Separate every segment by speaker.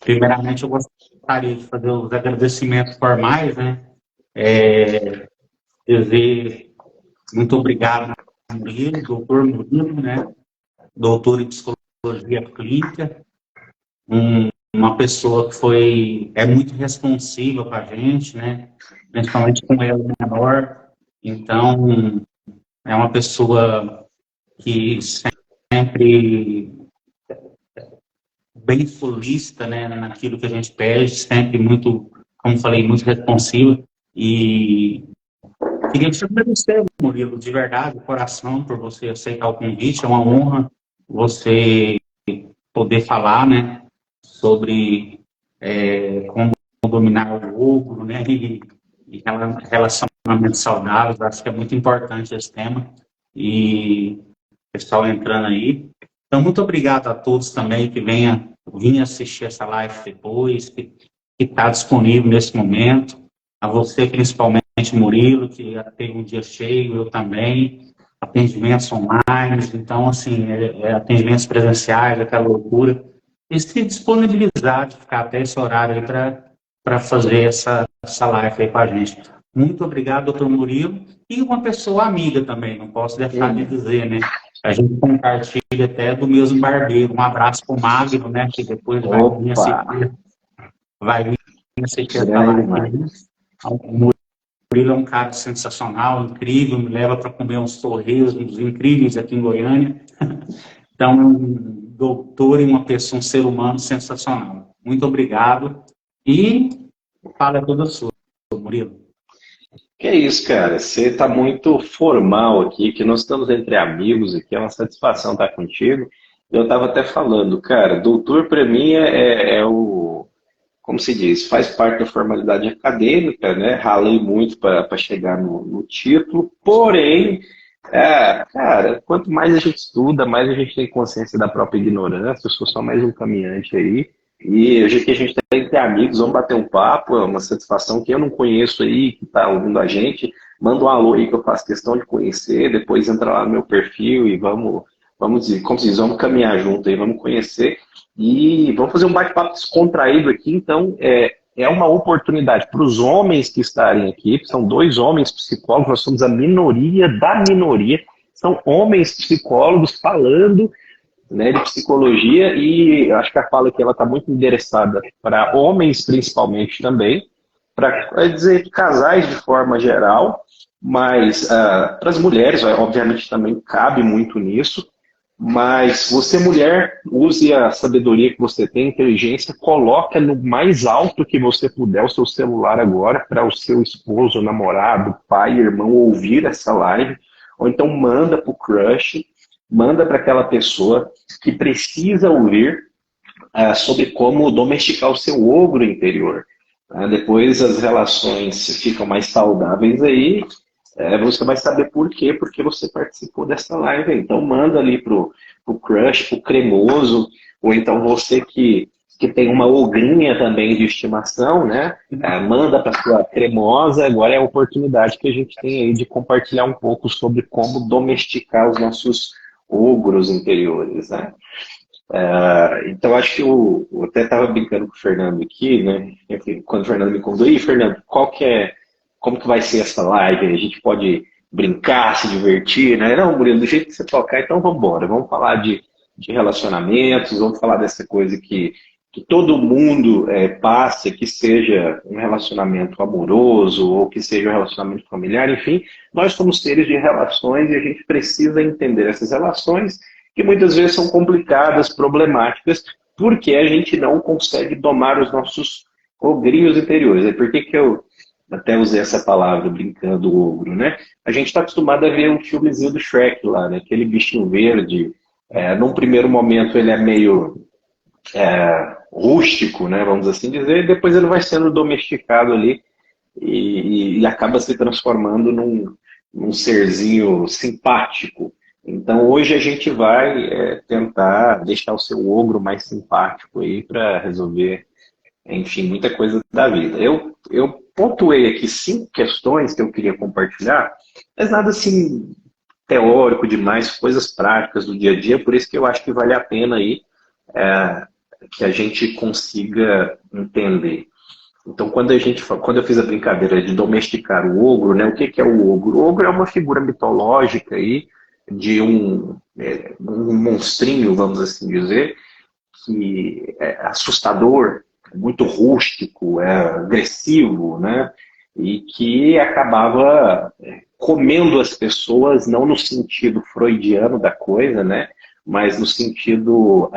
Speaker 1: Primeiramente, eu gostaria de fazer os agradecimentos formais, né? É, dizer muito obrigado, Murilo, doutor Murilo, né? Doutor em psicologia clínica, uma pessoa que é muito responsiva com a gente, né? Principalmente com ela menor. Então, é uma pessoa que sempre bem solista, né, naquilo que a gente pede, sempre muito, como falei, muito responsiva. E queria te agradecer, Murilo, de verdade, de coração, por você aceitar o convite. É uma honra você poder falar, né, sobre como dominar o lucro, né, e relacionamentos saudáveis. Acho que é muito importante esse tema. E o pessoal entrando aí. Então, muito obrigado a todos também que vinha assistir essa live depois, que está disponível nesse momento. A você, principalmente, Murilo, que teve um dia cheio, eu também. Atendimentos online, então, assim, atendimentos presenciais, aquela loucura. E se disponibilizar de ficar até esse horário aí para fazer essa live aí com a gente. Muito obrigado, doutor Murilo. E uma pessoa amiga também, não posso deixar de dizer, né? A gente compartilha até do mesmo barbeiro. Um abraço para o Magno, né? Que depois
Speaker 2: Opa!
Speaker 1: vai vir assistir essa
Speaker 2: Grande
Speaker 1: live.
Speaker 2: demais.
Speaker 1: O Murilo é um cara sensacional, incrível, me leva para comer uns torresmos incríveis aqui em Goiânia. Então, um doutor e uma pessoa, um ser humano sensacional. Muito obrigado. E fala toda sua, Murilo.
Speaker 2: Que é isso, cara. Você está muito formal aqui, que nós estamos entre amigos aqui, é uma satisfação estar contigo. Eu estava até falando, cara, doutor para mim é o, como se diz, faz parte da formalidade acadêmica, né? Ralei muito para chegar no título, porém, cara, quanto mais a gente estuda, mais a gente tem consciência da própria ignorância. Eu sou só mais um caminhante aí. E hoje aqui a gente está entre amigos, vamos bater um papo, é uma satisfação que eu não conheço aí, que está ouvindo a gente. Manda um alô aí que eu faço questão de conhecer, depois entra lá no meu perfil e vamos dizer, como se diz, vamos caminhar junto aí, vamos conhecer. E vamos fazer um bate-papo descontraído aqui, então é uma oportunidade para os homens que estarem aqui, são dois homens psicólogos, nós somos a minoria da minoria, são homens psicólogos falando, né, de psicologia, e acho que a fala aqui está muito endereçada para homens principalmente também, para dizer casais de forma geral, mas para as mulheres, obviamente também cabe muito nisso, mas você, mulher, use a sabedoria que você tem, inteligência, coloca no mais alto que você puder o seu celular agora para o seu esposo, namorado, pai, irmão ouvir essa live, ou então manda para o crush, manda para aquela pessoa que precisa ouvir sobre como domesticar o seu ogro interior. Depois as relações ficam mais saudáveis aí, você vai saber por quê, porque você participou dessa live. Então manda ali pro crush, pro cremoso, ou então você que tem uma ogrinha também de estimação, né? Manda para sua cremosa. Agora é a oportunidade que a gente tem aí de compartilhar um pouco sobre como domesticar os nossos ogros interiores, né? Então acho que eu até estava brincando com o Fernando aqui, né? Quando o Fernando me contou, e Fernando, como que vai ser essa live? A gente pode brincar, se divertir, né? Não, Murilo, do jeito que você tocar, então vamos embora. Vamos falar de relacionamentos, vamos falar dessa coisa que todo mundo passa, que seja um relacionamento amoroso ou que seja um relacionamento familiar, enfim, nós somos seres de relações e a gente precisa entender essas relações que muitas vezes são complicadas, problemáticas, porque a gente não consegue domar os nossos ogrinhos interiores. É por que eu até usei essa palavra brincando, ogro, né? A gente está acostumado a ver um filmezinho do Shrek lá, né? Aquele bichinho verde. Num primeiro momento ele é meio rústico, né? Vamos assim dizer, e depois ele vai sendo domesticado ali e acaba se transformando num serzinho simpático. Então hoje a gente vai tentar deixar o seu ogro mais simpático aí para resolver, enfim, muita coisa da vida. Eu pontuei aqui 5 questões que eu queria compartilhar, mas nada assim teórico demais, coisas práticas do dia a dia, por isso que eu acho que vale a pena aí que a gente consiga entender. Então, quando eu fiz a brincadeira de domesticar o ogro, né, o que é o ogro? O ogro é uma figura mitológica aí de um monstrinho, vamos assim dizer, que é assustador, muito rústico, é agressivo, né, e que acabava comendo as pessoas, não no sentido freudiano da coisa, né, mas no sentido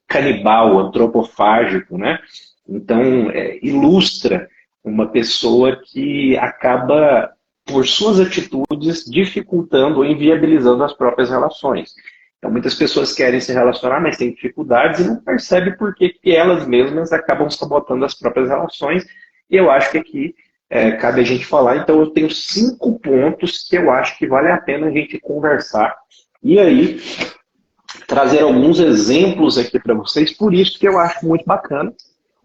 Speaker 2: canibal, antropofágico, né? Então, ilustra uma pessoa que acaba, por suas atitudes, dificultando ou inviabilizando as próprias relações. Então, muitas pessoas querem se relacionar, mas têm dificuldades e não percebem por que elas mesmas acabam sabotando as próprias relações. E eu acho que aqui cabe a gente falar. Então, eu tenho 5 pontos que eu acho que vale a pena a gente conversar. E aí, trazer alguns exemplos aqui para vocês, por isso que eu acho muito bacana.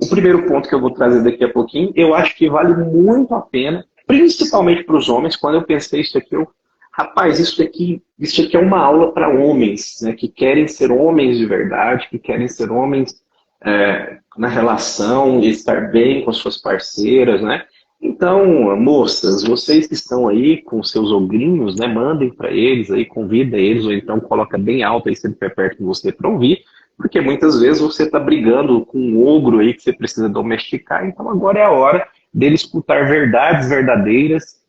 Speaker 2: O primeiro ponto que eu vou trazer daqui a pouquinho, eu acho que vale muito a pena, principalmente para os homens. Quando eu pensei isso aqui, rapaz, isso aqui é uma aula para homens, né, que querem ser homens de verdade, que querem ser homens na relação, estar bem com as suas parceiras, né? Então, moças, vocês que estão aí com seus ogrinhos, né, mandem para eles aí, convida eles, ou então coloca bem alto aí se ele estiver perto de você para ouvir, porque muitas vezes você está brigando com um ogro aí que você precisa domesticar, então agora é a hora dele escutar verdades verdadeiras,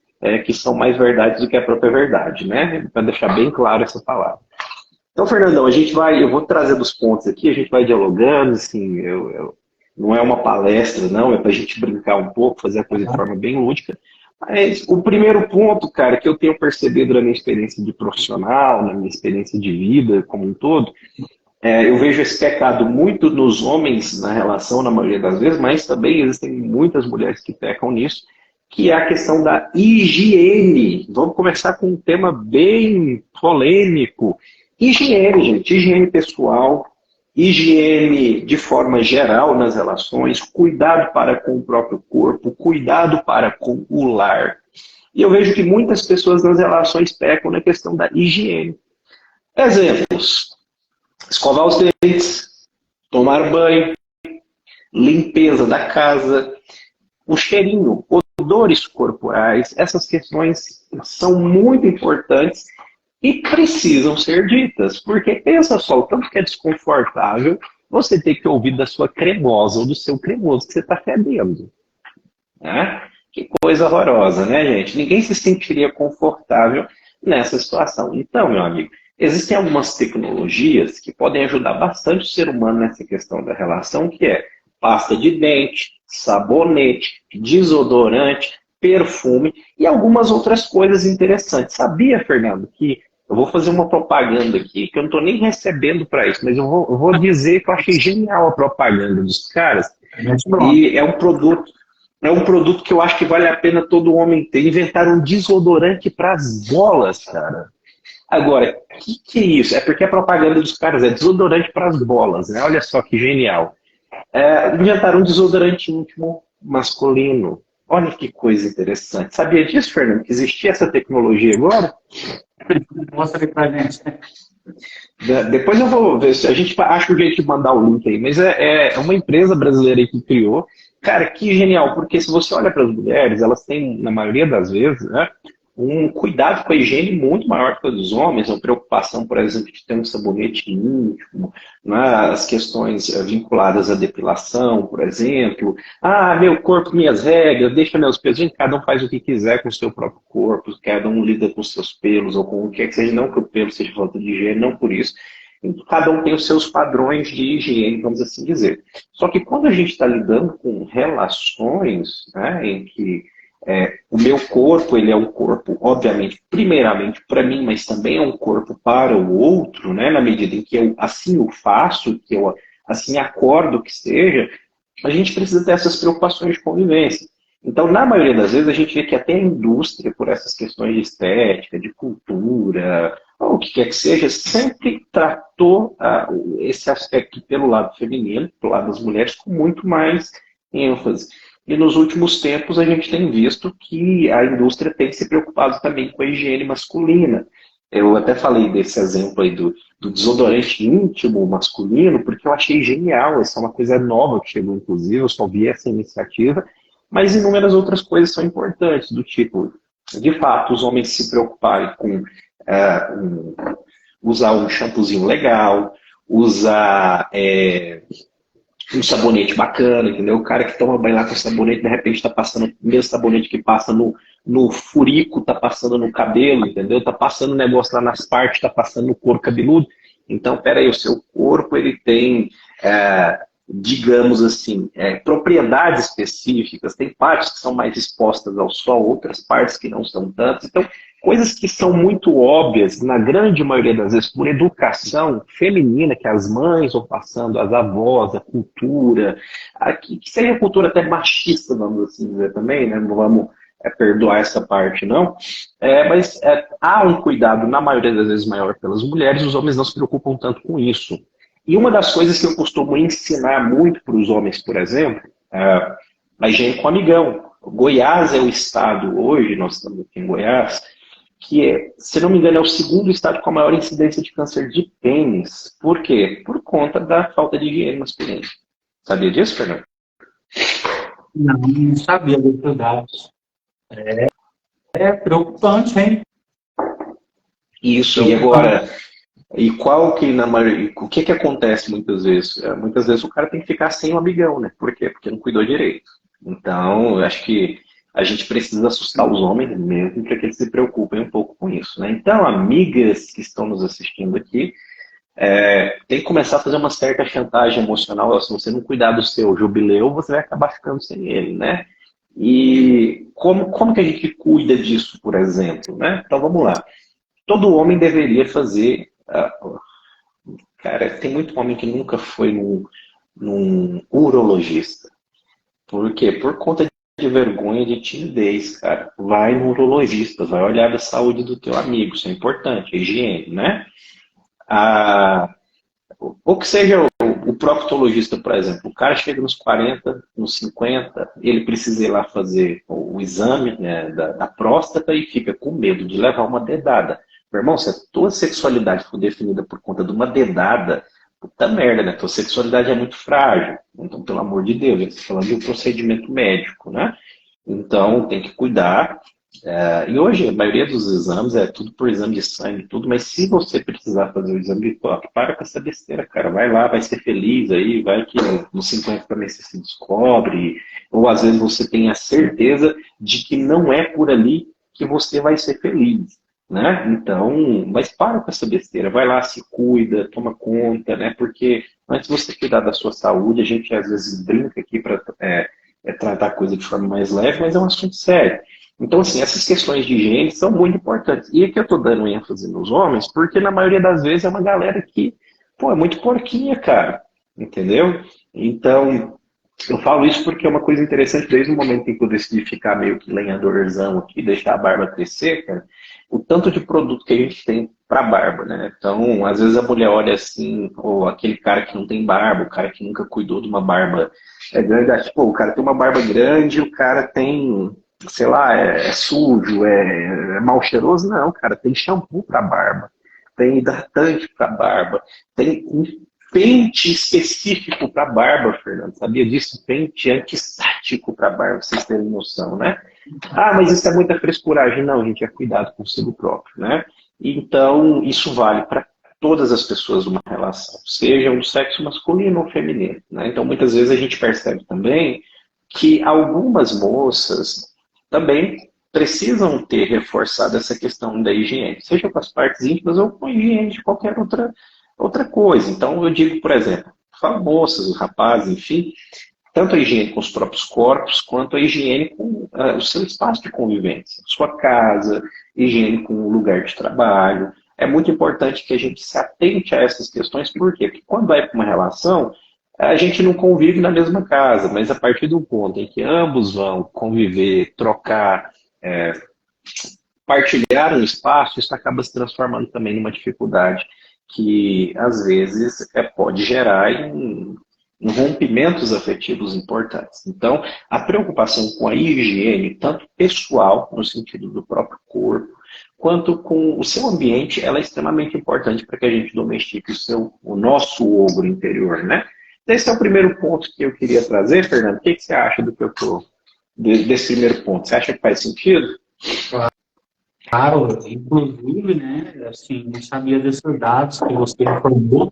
Speaker 2: que são mais verdades do que a própria verdade, né? Para deixar bem claro essa palavra. Então, Fernandão, eu vou trazer dos pontos aqui, a gente vai dialogando, assim, não é uma palestra, não, é para a gente brincar um pouco, fazer a coisa de forma bem lúdica. Mas o primeiro ponto, cara, que eu tenho percebido na minha experiência de profissional, na minha experiência de vida como um todo, eu vejo esse pecado muito nos homens na relação, na maioria das vezes, mas também existem muitas mulheres que pecam nisso, que é a questão da higiene. Vamos começar com um tema bem polêmico. Higiene, gente, higiene pessoal, higiene de forma geral nas relações, cuidado para com o próprio corpo, cuidado para com o lar. E eu vejo que muitas pessoas nas relações pecam na questão da higiene. Exemplos: escovar os dentes, tomar banho, limpeza da casa, o cheirinho, odores corporais, essas questões são muito importantes e precisam ser ditas, porque pensa só, o tanto que é desconfortável você ter que ouvir da sua cremosa ou do seu cremoso que você está fedendo. Né? Que coisa horrorosa, né, gente? Ninguém se sentiria confortável nessa situação. Então, meu amigo, existem algumas tecnologias que podem ajudar bastante o ser humano nessa questão da relação, que é pasta de dente, sabonete, desodorante, perfume e algumas outras coisas interessantes. Sabia, Fernando, que eu vou fazer uma propaganda aqui, que eu não estou nem recebendo para isso, mas eu vou dizer que eu achei genial a propaganda dos caras. E é um produto que eu acho que vale a pena todo homem ter. Inventaram um desodorante para as bolas, cara. Agora, o que é isso? É porque a propaganda dos caras é desodorante para as bolas, né? Olha só que genial. Inventaram um desodorante íntimo masculino. Olha que coisa interessante. Sabia disso, Fernando? Que existia essa tecnologia agora?
Speaker 1: Mostra aí pra gente.
Speaker 2: Depois eu vou ver se a gente acha o jeito de mandar o link aí. Mas é uma empresa brasileira que criou. Cara, que genial, porque se você olha para as mulheres, elas têm, na maioria das vezes, né, um cuidado com a higiene muito maior que o dos homens, uma preocupação, por exemplo, de ter um sabonete íntimo, né, as questões vinculadas à depilação, por exemplo. Ah, meu corpo, minhas regras, deixa meus pelos. Gente, cada um faz o que quiser com o seu próprio corpo, cada um lida com os seus pelos, ou com o que é que seja, não que o pelo seja falta de higiene, não por isso. Cada um tem os seus padrões de higiene, vamos assim dizer. Só que quando a gente está lidando com relações, né, em que o meu corpo, ele é um corpo, obviamente, primeiramente para mim, mas também é um corpo para o outro, né, na medida em que eu assim o faço, que eu assim acordo que seja, a gente precisa ter essas preocupações de convivência. Então, na maioria das vezes, a gente vê que até a indústria, por essas questões de estética, de cultura, ou o que quer que seja, sempre tratou esse aspecto pelo lado feminino, pelo lado das mulheres, com muito mais ênfase. E nos últimos tempos a gente tem visto que a indústria tem se preocupado também com a higiene masculina. Eu até falei desse exemplo aí do desodorante íntimo masculino, porque eu achei genial. Essa é uma coisa nova que chegou, inclusive, eu só vi essa iniciativa, mas inúmeras outras coisas são importantes, do tipo, de fato, os homens se preocuparem com usar um shampoozinho legal, usar um sabonete bacana, entendeu? O cara que toma banho lá com sabonete, de repente está passando o mesmo sabonete que passa no furico, tá passando no cabelo, entendeu? Tá passando negócio lá nas partes, tá passando no couro cabeludo. Então, peraí, o seu corpo, ele tem, digamos assim, propriedades específicas, tem partes que são mais expostas ao sol, outras partes que não são tantas. Então, coisas que são muito óbvias, na grande maioria das vezes, por educação feminina, que as mães vão passando, as avós, a cultura, que seja a cultura até machista, vamos assim dizer também, né? Não vamos perdoar essa parte, não. Mas há um cuidado, na maioria das vezes, maior pelas mulheres, os homens não se preocupam tanto com isso. E uma das coisas que eu costumo ensinar muito para os homens, por exemplo, a higiene com amigão. Goiás é o estado, hoje nós estamos aqui em Goiás, que se não me engano, é o segundo estado com a maior incidência de câncer de pênis. Por quê? Por conta da falta de higiene masculina. Sabia disso, Fernando?
Speaker 1: Não sabia desses dados. É preocupante, hein?
Speaker 2: Isso, e agora, e qual que na maioria, o que acontece muitas vezes? Muitas vezes o cara tem que ficar sem o amigão, né? Por quê? Porque não cuidou direito. Então, eu acho que a gente precisa assustar os homens mesmo para que eles se preocupem um pouco com isso, né? Então, amigas que estão nos assistindo aqui, tem que começar a fazer uma certa chantagem emocional. Se você não cuidar do seu jubileu, você vai acabar ficando sem ele, né? E como que a gente cuida disso, por exemplo, né? Então, vamos lá. Todo homem deveria fazer. Cara, tem muito homem que nunca foi num urologista. Por quê? Por conta de vergonha, de timidez, cara. Vai no urologista, vai olhar a saúde do teu amigo, isso é importante, a higiene, né? Ou que seja o proctologista, por exemplo. O cara chega nos 40, nos 50, ele precisa ir lá fazer o exame, né, da próstata e fica com medo de levar uma dedada. Meu irmão, se a tua sexualidade for definida por conta de uma dedada, puta merda, né? Tua sexualidade é muito frágil. Então, pelo amor de Deus, a gente está falando de um procedimento médico, né? Então, tem que cuidar. E hoje, a maioria dos exames é tudo por exame de sangue, tudo, mas se você precisar fazer o exame de toque, para com essa besteira, cara. Vai lá, vai ser feliz aí, vai que nos 50 também você se descobre, ou às vezes você tem a certeza de que não é por ali que você vai ser feliz, né? Então, mas para com essa besteira, vai lá, se cuida, toma conta, né? Porque antes de você cuidar da sua saúde, a gente às vezes brinca aqui para tratar a coisa de forma mais leve, mas é um assunto sério. Então, assim, essas questões de higiene são muito importantes. E aqui eu estou dando ênfase nos homens, porque na maioria das vezes é uma galera que, pô, é muito porquinha, cara. Entendeu? Então, eu falo isso porque é uma coisa interessante, desde o momento em que eu decidi ficar meio que lenhadorzão aqui, deixar a barba crescer, cara, o tanto de produto que a gente tem pra barba, né? Então, às vezes a mulher olha assim, ou aquele cara que não tem barba, o cara que nunca cuidou de uma barba grande, acha, pô, o cara tem uma barba grande, o cara tem, sei lá, é sujo, é mal cheiroso. Não, cara, tem shampoo pra barba, tem hidratante pra barba, tem pente específico para barba, Fernando. Sabia disso? Pente antistático para barba, pra vocês terem noção, né? Ah, mas isso é muita frescuragem. Não, gente, é cuidado consigo próprio, né? Então, isso vale para todas as pessoas de uma relação, sejam do sexo masculino ou feminino, né? Então, muitas vezes a gente percebe também que algumas moças também precisam ter reforçado essa questão da higiene, seja com as partes íntimas ou com a higiene de qualquer outra coisa. Então, eu digo, por exemplo, falo moças, os rapazes, enfim, tanto a higiene com os próprios corpos, quanto a higiene com o seu espaço de convivência, sua casa, higiene com o lugar de trabalho. É muito importante que a gente se atente a essas questões, por quê? Porque quando vai para uma relação, a gente não convive na mesma casa, mas a partir do ponto em que ambos vão conviver, trocar, partilhar um espaço, isso acaba se transformando também numa dificuldade que, às vezes, pode gerar em rompimentos afetivos importantes. Então, a preocupação com a higiene, tanto pessoal, no sentido do próprio corpo, quanto com o seu ambiente, ela é extremamente importante para que a gente domestique o nosso ogro interior, né? Esse é o primeiro ponto que eu queria trazer, Fernando. O que você acha do que eu tô, desse primeiro ponto? Você acha que faz sentido?
Speaker 1: Claro, inclusive, né, assim, não sabia desses dados que você informou,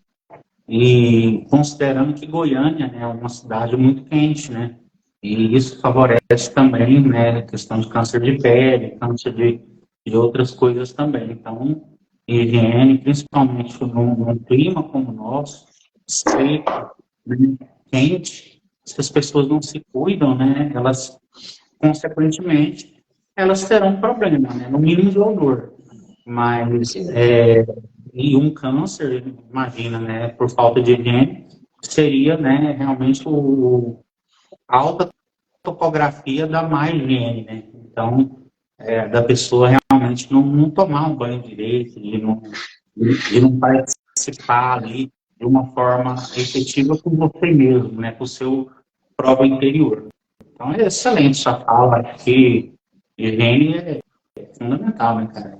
Speaker 1: e considerando que Goiânia, né, é uma cidade muito quente, né, e isso favorece também, né, a questão de câncer de pele, câncer de outras coisas também. Então, higiene, principalmente num clima como o nosso, seco, né, quente, se as pessoas não se cuidam, né, elas, consequentemente, elas terão problema, né, no mínimo de odor. Mas, e um câncer, imagina, né, por falta de higiene, seria, né, realmente a alta topografia da má higiene, né? Então, da pessoa realmente não tomar um banho direito, de não participar ali de uma forma efetiva com você mesmo, né, com o seu próprio interior. Então, é excelente sua fala, que higiene é fundamental, né, cara?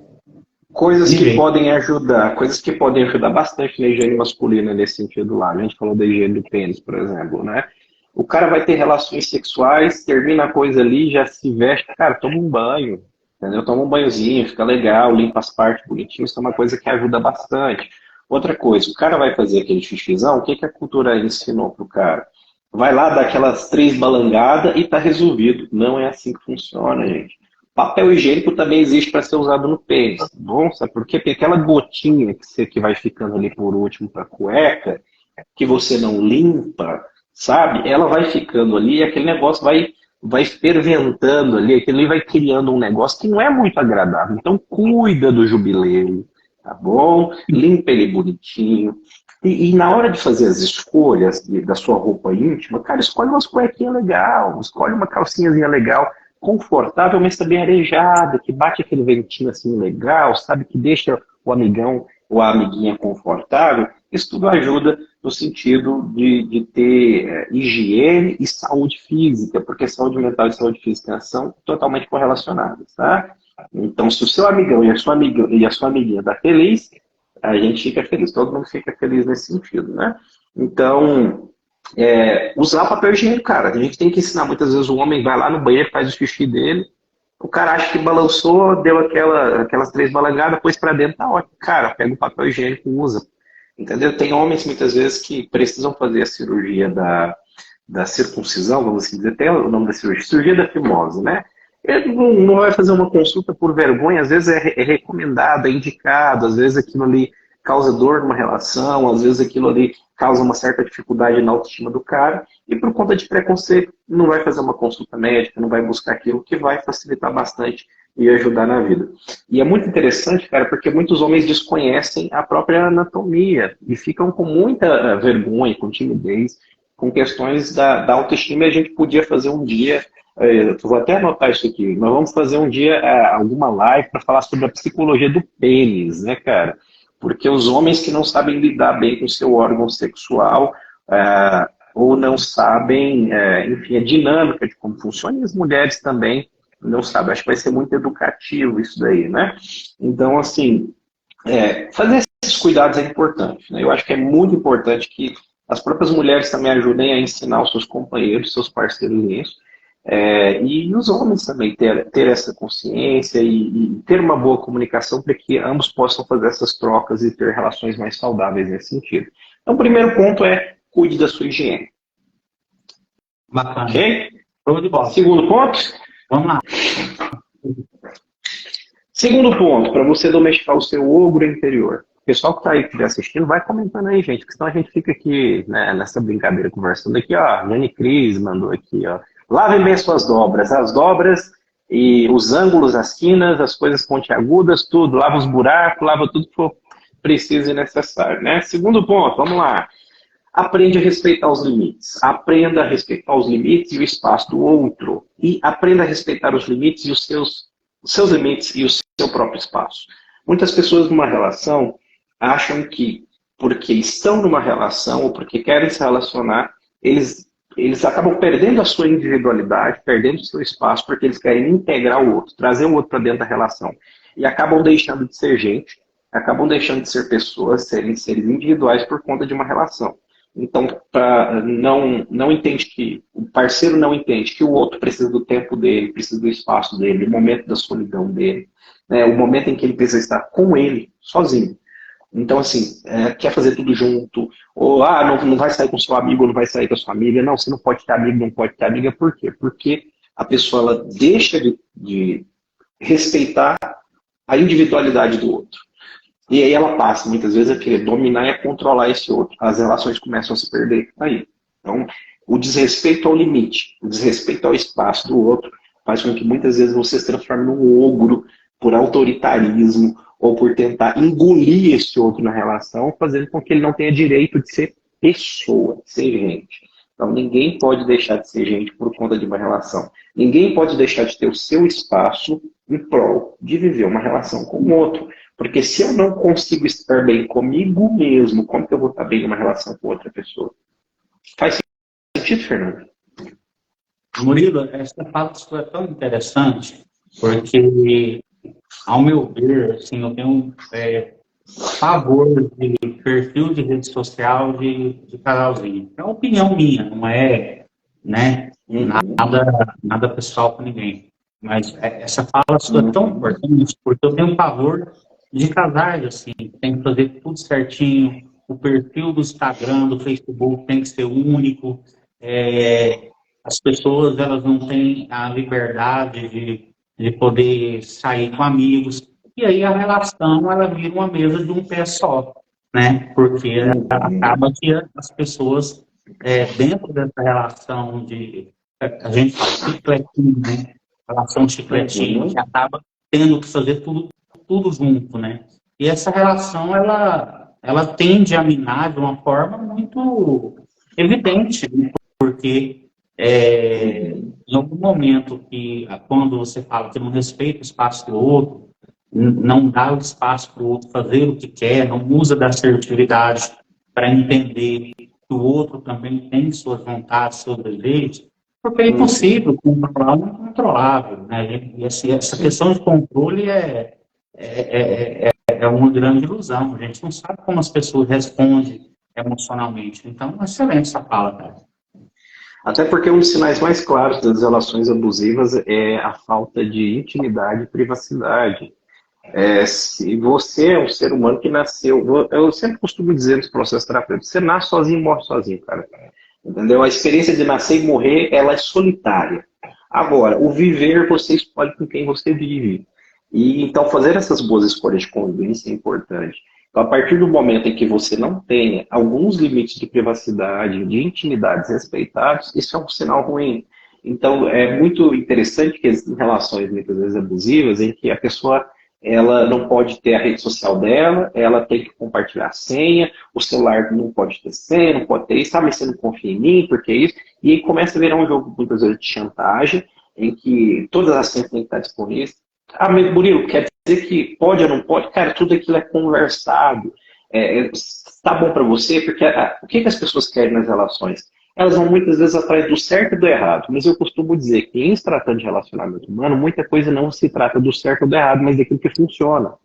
Speaker 2: Coisas que podem ajudar bastante na higiene masculina nesse sentido lá. A gente falou da higiene do pênis, por exemplo, né? O cara vai ter relações sexuais, termina a coisa ali, já se veste, cara, toma um banho, entendeu? Toma um banhozinho, fica legal, limpa as partes bonitinho, isso é uma coisa que ajuda bastante. Outra coisa, o cara vai fazer aquele xixizão, o que que a cultura ensinou pro cara? Vai lá, dá aquelas 3 balangadas e tá resolvido. Não é assim que funciona, gente. Papel higiênico também existe para ser usado no pênis, tá bom? Sabe por quê? Porque aquela gotinha que vai ficando ali por último para cueca, que você não limpa, sabe? Ela vai ficando ali e aquele negócio vai ferventando ali, aquele ali vai criando um negócio que não é muito agradável. Então cuida do jubileu, tá bom? Limpa ele bonitinho. E na hora de fazer as escolhas da sua roupa íntima, cara, escolhe umas cuequinhas legal, escolhe uma calcinhazinha legal, confortável, mas também arejada, que bate aquele ventinho assim legal, sabe? Que deixa o amigão ou a amiguinha confortável. Isso tudo ajuda no sentido de ter higiene e saúde física, porque saúde mental e saúde física são totalmente correlacionadas, tá? Então, se o seu amigão e a sua amiguinha tá feliz, a gente fica feliz, todo mundo fica feliz nesse sentido, né? Então, usar papel higiênico, cara. A gente tem que ensinar, muitas vezes o homem vai lá no banheiro, faz o xixi dele, o cara acha que balançou, deu aquelas 3 balangadas, pôs pra dentro, tá ótimo. Cara, pega o papel higiênico e usa. Entendeu? Tem homens, muitas vezes, que precisam fazer a cirurgia da circuncisão, vamos assim dizer, até o nome da cirurgia da fimose, né? Ele não vai fazer uma consulta por vergonha, às vezes é recomendado, é indicado, às vezes aquilo ali causa dor numa relação, às vezes aquilo ali causa uma certa dificuldade na autoestima do cara, e por conta de preconceito não vai fazer uma consulta médica, não vai buscar aquilo que vai facilitar bastante e ajudar na vida. E é muito interessante, cara, porque muitos homens desconhecem a própria anatomia e ficam com muita vergonha, com timidez, com questões da autoestima, e a gente podia fazer um dia. Vou até anotar isso aqui. Nós vamos fazer um dia alguma live para falar sobre a psicologia do pênis, né, cara? Porque os homens que não sabem lidar bem com o seu órgão sexual ou não sabem, enfim, a dinâmica de como funciona, e as mulheres também não sabem. Acho que vai ser muito educativo isso daí, né? Então, assim, fazer esses cuidados é importante, né? Eu acho que é muito importante que as próprias mulheres também ajudem a ensinar os seus companheiros, seus parceiros nisso. E os homens também ter essa consciência e ter uma boa comunicação para que ambos possam fazer essas trocas e ter relações mais saudáveis nesse sentido. Então, o primeiro ponto é cuide da sua higiene.
Speaker 1: Bacana.
Speaker 2: Ok?
Speaker 1: Show de bola.
Speaker 2: Segundo ponto?
Speaker 1: Vamos lá.
Speaker 2: Segundo ponto, para você domesticar o seu ogro interior. O pessoal que está aí assistindo, vai comentando aí, gente, porque senão a gente fica aqui, né, nessa brincadeira conversando aqui, ó. Jane Cris mandou aqui, ó. Lavem bem suas dobras. As dobras e os ângulos, as quinas, as coisas pontiagudas, tudo. Lava os buracos, lava tudo que for preciso e necessário, né? Segundo ponto, vamos lá. Aprende a respeitar os limites. Aprenda a respeitar os limites e o espaço do outro. E aprenda a respeitar os limites e os seus limites e o seu próprio espaço. Muitas pessoas numa relação acham que porque estão numa relação ou porque querem se relacionar, eles eles acabam perdendo a sua individualidade, perdendo o seu espaço, porque eles querem integrar o outro, trazer o outro para dentro da relação. E acabam deixando de ser gente, acabam deixando de ser pessoas, serem seres individuais por conta de uma relação. Então, não entende que o parceiro não entende que o outro precisa do tempo dele, precisa do espaço dele, o momento da solidão dele, né, o momento em que ele precisa estar com ele, sozinho. Então, assim, quer fazer tudo junto, ou não vai sair com seu amigo, não vai sair com a sua amiga. Não, você não pode ter amigo, não pode ter amiga. Por quê? Porque a pessoa ela deixa de respeitar a individualidade do outro. E aí ela passa, muitas vezes, a querer dominar e a controlar esse outro. As relações começam a se perder aí. Então, o desrespeito ao limite, o desrespeito ao espaço do outro, faz com que muitas vezes você se transforme num ogro por autoritarismo ou por tentar engolir esse outro na relação, fazendo com que ele não tenha direito de ser pessoa, de ser gente. Então, ninguém pode deixar de ser gente por conta de uma relação. Ninguém pode deixar de ter o seu espaço em prol de viver uma relação com o outro. Porque se eu não consigo estar bem comigo mesmo, como que eu vou estar bem numa relação com outra pessoa? Faz sentido, Fernando?
Speaker 1: Murilo, essa fala sua é tão interessante, porque, ao meu ver, assim, eu tenho pavor de perfil de rede social de casalzinho. É uma opinião minha, não é, né, nada pessoal com ninguém. Mas essa fala sua é tão importante, porque eu tenho um pavor de casais, assim, tem que fazer tudo certinho, o perfil do Instagram, do Facebook tem que ser único, as pessoas elas não têm a liberdade de poder sair com amigos, e aí a relação ela vira uma mesa de um pé só, né? Porque acaba que as pessoas, dentro dessa relação a gente fala chicletinho, né? Relação chicletinho, que acaba tendo que fazer tudo junto, né? E essa relação, ela tende a minar de uma forma muito evidente, né? Porque em algum momento quando você fala que não respeita o espaço do outro, não dá o espaço para o outro fazer o que quer, não usa da assertividade para entender que o outro também tem suas vontades, seus desejos, porque é impossível controlar o incontrolável, né? E essa questão de controle é uma grande ilusão. A gente não sabe como as pessoas respondem emocionalmente. Então, excelente essa fala, cara.
Speaker 2: Até porque um dos sinais mais claros das relações abusivas é a falta de intimidade e privacidade. Se você é um ser humano que nasceu... Eu sempre costumo dizer nos processos terapêuticos, você nasce sozinho e morre sozinho, cara. Entendeu? A experiência de nascer e morrer, ela é solitária. Agora, o viver, você escolhe com quem você vive. E então fazer essas boas escolhas de convivência é importante. Então, a partir do momento em que você não tenha alguns limites de privacidade, de intimidades respeitados, isso é um sinal ruim. Então, é muito interessante que existem relações muitas vezes abusivas em que a pessoa ela não pode ter a rede social dela, ela tem que compartilhar a senha, o celular não pode ter senha, não pode ter isso, mas você não confia em mim, porque isso. E aí começa a virar um jogo muitas vezes de chantagem, em que todas as senhas têm que estar disponíveis. Mas Murilo, quer dizer que pode ou não pode? Cara, tudo aquilo é conversado. Tá bom para você? Porque o que as pessoas querem nas relações? Elas vão muitas vezes atrás do certo e do errado. Mas eu costumo dizer que em se tratando de relacionamento humano, muita coisa não se trata do certo ou do errado, mas daquilo que funciona.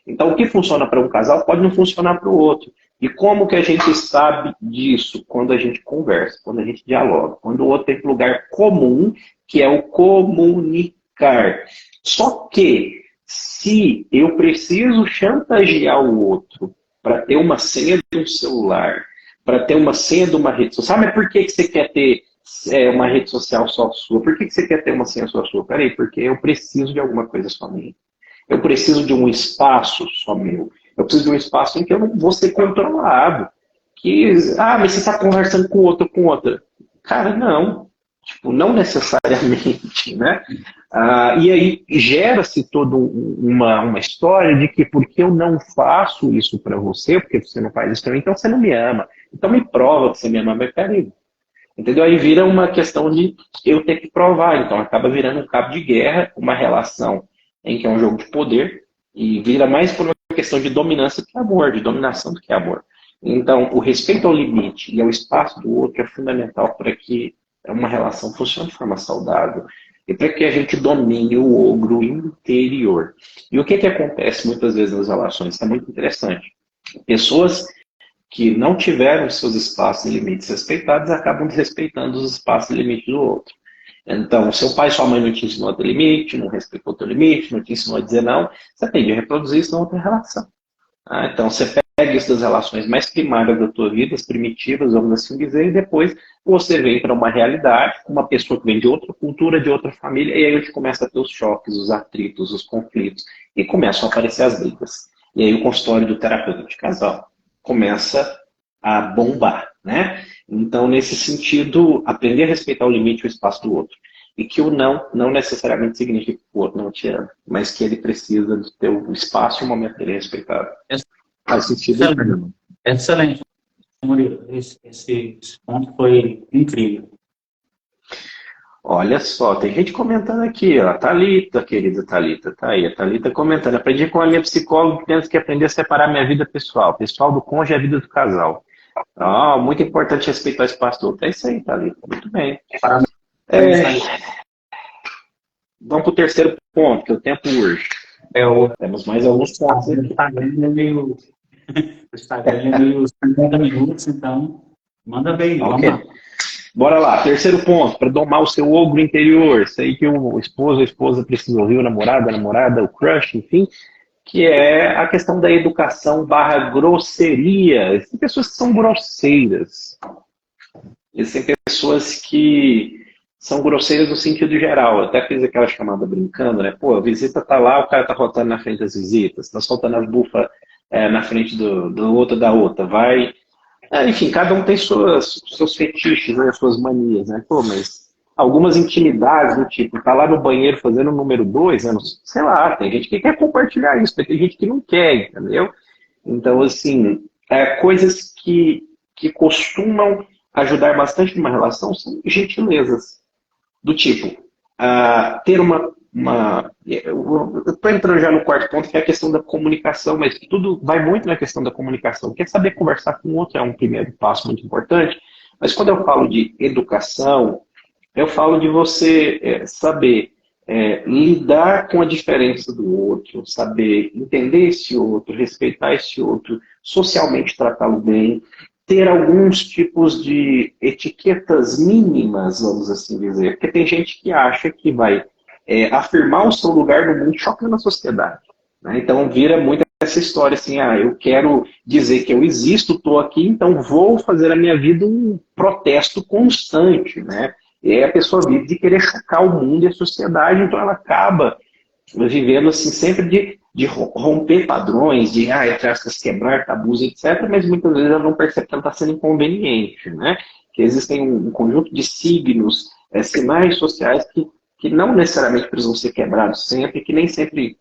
Speaker 2: Então, o que funciona para um casal pode não funcionar para o outro. E como que a gente sabe disso? Quando a gente conversa, quando a gente dialoga, quando o outro tem um lugar comum, que é o comunicar. Só que, se eu preciso chantagear o outro para ter uma senha de um celular, para ter uma senha de uma rede social, mas por que você quer ter uma rede social só sua? Por que você quer ter uma senha só sua? Peraí, porque eu preciso de alguma coisa só minha. Eu preciso de um espaço só meu. Eu preciso de um espaço em que eu não vou ser controlado. Mas você está conversando com outro, com outra. Cara, não. Tipo, não necessariamente, né? E aí gera-se toda uma história de que porque eu não faço isso para você, porque você não faz isso para mim, então você não me ama. Então me prova que você me ama, mas peraí. Entendeu? Aí vira uma questão de eu ter que provar. Então acaba virando um cabo de guerra, uma relação em que é um jogo de poder, e vira mais por uma questão de dominância do que amor, de dominação do que amor. Então, o respeito ao limite e ao espaço do outro é fundamental para que uma relação funcione de forma saudável e para que a gente domine o ogro interior. E o que acontece muitas vezes nas relações? Isso é muito interessante. Pessoas que não tiveram seus espaços e limites respeitados acabam desrespeitando os espaços e limites do outro. Então, seu pai e sua mãe não te ensinou a ter limite, não respeitou o teu limite, não te ensinou a dizer não, você tende a reproduzir isso na outra relação. Então, você pega isso das relações mais primárias da tua vida, as primitivas, vamos assim dizer, e depois você vem para uma realidade, uma pessoa que vem de outra cultura, de outra família, e aí a gente começa a ter os choques, os atritos, os conflitos, e começam a aparecer as brigas. E aí o consultório do terapeuta de casal começa a bombar, né? Então, nesse sentido, aprender a respeitar o limite e o espaço do outro. E que o não necessariamente significa que o outro não te ama, mas que ele precisa de ter o espaço e o momento dele respeitado. Faz sentido?
Speaker 1: Excelente, excelente, Murilo. Esse ponto foi incrível.
Speaker 2: Olha só, tem gente comentando aqui, ó. Thalita, querida Thalita, tá aí. A Thalita comentando. Aprendi com a minha psicóloga que temos que aprender a separar minha vida pessoal. Pessoal do cônjuge e a vida do casal. Muito importante respeitar o espaço do outro. É isso aí, Thalita. Muito bem. Vamos para o terceiro ponto, que o tempo urge. Temos mais alguns pontos aqui.
Speaker 1: O Instagram é meio 50 minutos, então manda bem, vamos lá.
Speaker 2: Bora lá, terceiro ponto, para domar o seu ogro interior. Isso aí que o esposo ou a esposa precisa ouvir, o namorado, a namorada, o crush, enfim, que é a questão da educação / grosseria. Existem pessoas que são grosseiras. Existem pessoas que são grosseiras no sentido geral. Eu até fiz aquela chamada brincando, né? Pô, a visita tá lá, o cara tá rotando na frente das visitas, tá soltando as bufas na frente do outro da outra. Vai... enfim, cada um tem seus fetiches, né, suas manias, né? Pô, mas algumas intimidades do tipo, tá lá no banheiro fazendo o número 2, né? Sei lá, tem gente que quer compartilhar isso, mas tem gente que não quer, entendeu? Então, assim, coisas que costumam ajudar bastante numa relação são gentilezas. Do tipo, ter eu estou entrando já no quarto ponto, que é a questão da comunicação, mas tudo vai muito na questão da comunicação. Quer saber conversar com o outro é um primeiro passo muito importante, mas quando eu falo de educação, eu falo de você saber lidar com a diferença do outro, saber entender esse outro, respeitar esse outro, socialmente tratá-lo bem, ter alguns tipos de etiquetas mínimas, vamos assim dizer, porque tem gente que acha que vai afirmar o seu lugar no mundo chocando a sociedade. Né? Então vira muito essa história assim, eu quero dizer que eu existo, estou aqui, então vou fazer a minha vida um protesto constante. Né? E aí a pessoa vive de querer chocar o mundo e a sociedade, então ela acaba vivendo assim, sempre de romper padrões, de, entre aspas, quebrar tabus, etc., mas muitas vezes ela não percebe que ela está sendo inconveniente, né? Que existem um conjunto de signos, sinais sociais que não necessariamente precisam ser quebrados sempre, que nem sempre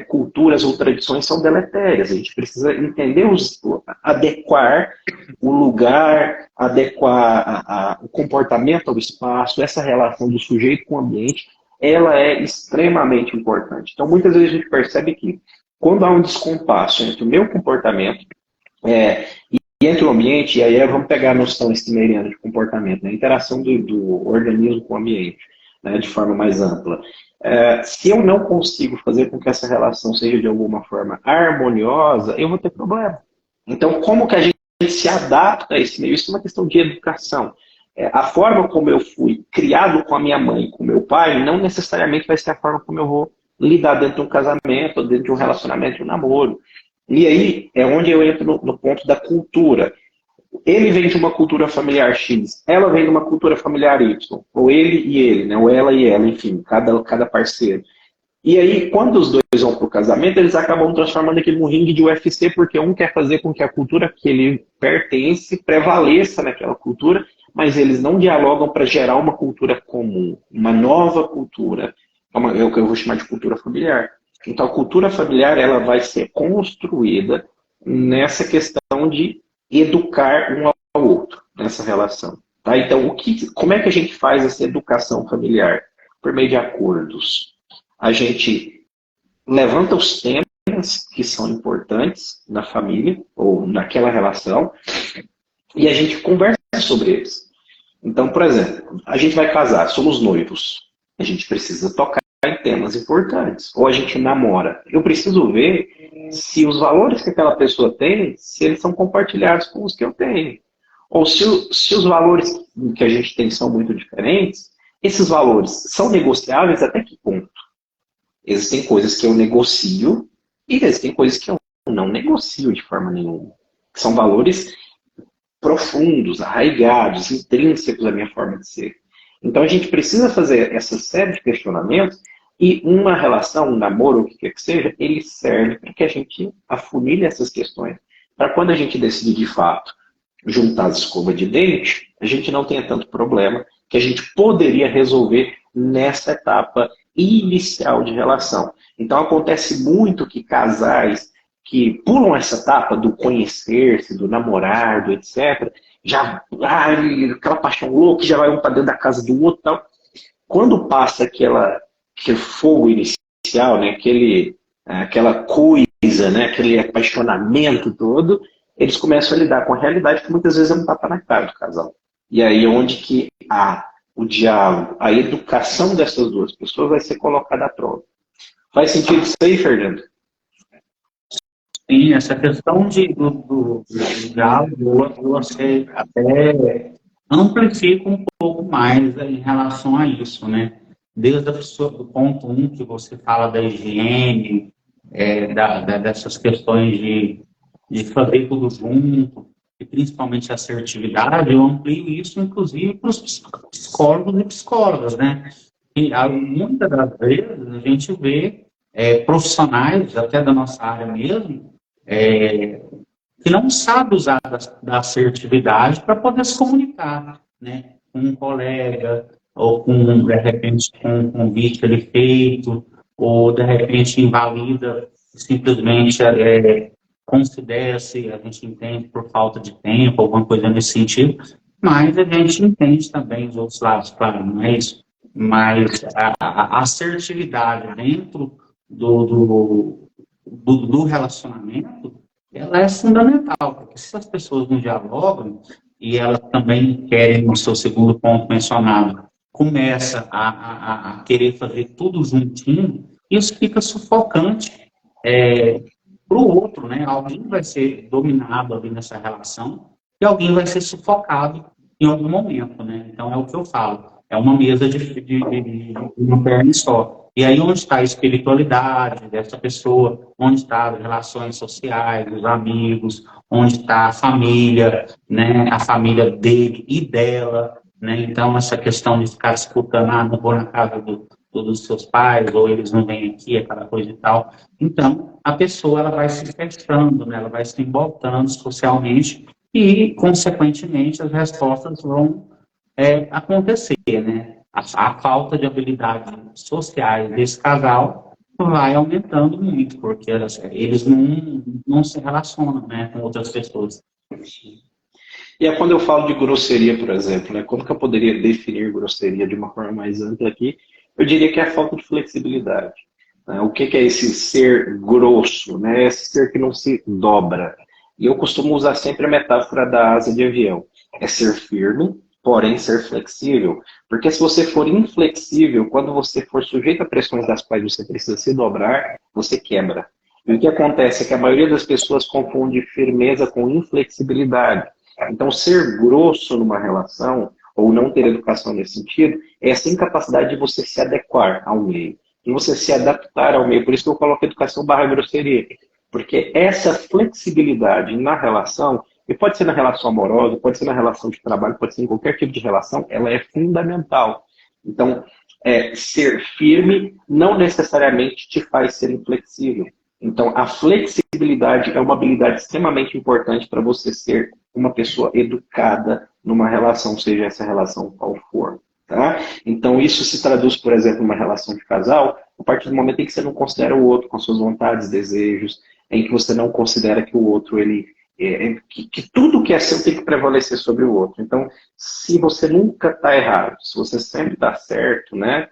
Speaker 2: culturas ou tradições são deletérias. A gente precisa entender, adequar o lugar, adequar o comportamento ao espaço, essa relação do sujeito com o ambiente, ela é extremamente importante. Então, muitas vezes a gente percebe que quando há um descompasso entre o meu comportamento e entre o ambiente, e aí vamos pegar a noção skineriana de comportamento, né? A interação do organismo com o ambiente, né? De forma mais ampla. Se eu não consigo fazer com que essa relação seja de alguma forma harmoniosa, eu vou ter problema. Então, como que a gente se adapta a esse meio? Isso é uma questão de educação. A forma como eu fui criado com a minha mãe, com o meu pai, não necessariamente vai ser a forma como eu vou lidar dentro de um casamento, ou dentro de um relacionamento, de um namoro. E aí é onde eu entro no ponto da cultura. Ele vem de uma cultura familiar X, ela vem de uma cultura familiar Y, ou ele e ele, né? Ou ela e ela, enfim, cada parceiro. E aí, quando os dois vão para o casamento, eles acabam transformando aquilo num ringue de UFC, porque um quer fazer com que a cultura que ele pertence prevaleça naquela cultura, mas eles não dialogam para gerar uma cultura comum, uma nova cultura. É o que eu vou chamar de cultura familiar. Então, a cultura familiar ela vai ser construída nessa questão de educar um ao outro, nessa relação. Tá? Então, como é que a gente faz essa educação familiar? Por meio de acordos. A gente levanta os temas que são importantes, importantes na família ou naquela relação e a gente conversa sobre eles. Então, por exemplo, a gente vai casar, somos noivos. A gente precisa tocar em temas importantes. Ou a gente namora. Eu preciso ver se os valores que aquela pessoa tem, se eles são compartilhados com os que eu tenho. Ou se os valores que a gente tem são muito diferentes, esses valores são negociáveis até que ponto? Existem coisas que eu negocio e existem coisas que eu não negocio de forma nenhuma. São valores profundos, arraigados, intrínsecos à minha forma de ser. Então a gente precisa fazer essa série de questionamentos e uma relação, um namoro, o que quer que seja, ele serve para que a gente afunilhe essas questões. Para quando a gente decide de fato juntar as escovas de dente, a gente não tenha tanto problema que a gente poderia resolver nessa etapa inicial de relação. Então acontece muito que casais que pulam essa etapa do conhecer-se, do namorar, do etc., já, aquela paixão louca, já vai um para dentro da casa do outro e tal. Quando passa aquele fogo inicial, né, aquela coisa, né, aquele apaixonamento todo, eles começam a lidar com a realidade que muitas vezes é um tapa na cara do casal. E aí é onde que o diálogo, a educação dessas duas pessoas vai ser colocada à prova. Faz sentido isso aí, Fernando?
Speaker 1: Sim, essa questão do diálogo, você até amplifica um pouco mais em relação a isso, né? Desde do ponto 1, que você fala da higiene, dessas questões de fazer tudo junto, e principalmente a assertividade, eu amplio isso, inclusive, para os psicólogos e psicólogas, né? E muitas das vezes a gente vê profissionais, até da nossa área mesmo, que não sabe usar da assertividade para poder se comunicar, né? Com um colega, ou de repente, com um convite que ele feito, ou de repente invalida, simplesmente considera-se, a gente entende por falta de tempo, alguma coisa nesse sentido, mas a gente entende também os outros lados, claro, não é isso. Mas a assertividade dentro do relacionamento, ela é fundamental, porque se as pessoas não dialogam, e elas também querem, no seu segundo ponto mencionado, começa a querer fazer tudo juntinho, isso fica sufocante para o outro, né? Alguém vai ser dominado ali nessa relação e alguém vai ser sufocado em algum momento, né? Então é o que eu falo, é uma mesa de uma perna só. E aí onde está a espiritualidade dessa pessoa, onde está as relações sociais, os amigos, onde está a família, né? A família dele e dela, né? Então essa questão de ficar disputando, não vou na casa dos seus pais, ou eles não vêm aqui, aquela coisa e tal. Então, a pessoa ela vai se fechando, né? Ela vai se emboltando socialmente e, consequentemente, as respostas vão acontecer, né? A falta de habilidades sociais desse casal vai aumentando muito, porque eles não se relacionam, né, com outras pessoas.
Speaker 2: E é quando eu falo de grosseria, por exemplo, né? Como que eu poderia definir grosseria de uma forma mais ampla aqui? Eu diria que é a falta de flexibilidade. Né? O que é esse ser grosso, né? Esse ser que não se dobra. E eu costumo usar sempre a metáfora da asa de avião. É ser firme, porém ser flexível. Porque se você for inflexível, quando você for sujeito a pressões das quais você precisa se dobrar, você quebra. E o que acontece é que a maioria das pessoas confunde firmeza com inflexibilidade. Então, ser grosso numa relação, ou não ter educação nesse sentido, é essa incapacidade de você se adequar ao meio, de você se adaptar ao meio. Por isso que eu coloco educação barra grosseria. Porque essa flexibilidade na relação, e pode ser na relação amorosa, pode ser na relação de trabalho, pode ser em qualquer tipo de relação, ela é fundamental. Então, ser firme não necessariamente te faz ser inflexível. Então, a flexibilidade é uma habilidade extremamente importante para você ser uma pessoa educada numa relação, seja essa relação qual for. Tá? Então, isso se traduz, por exemplo, numa relação de casal, a partir do momento em que você não considera o outro com suas vontades, desejos, em que você não considera que o outro, que tudo que é seu tem que prevalecer sobre o outro. Então, se você nunca está errado, se você sempre está certo, né?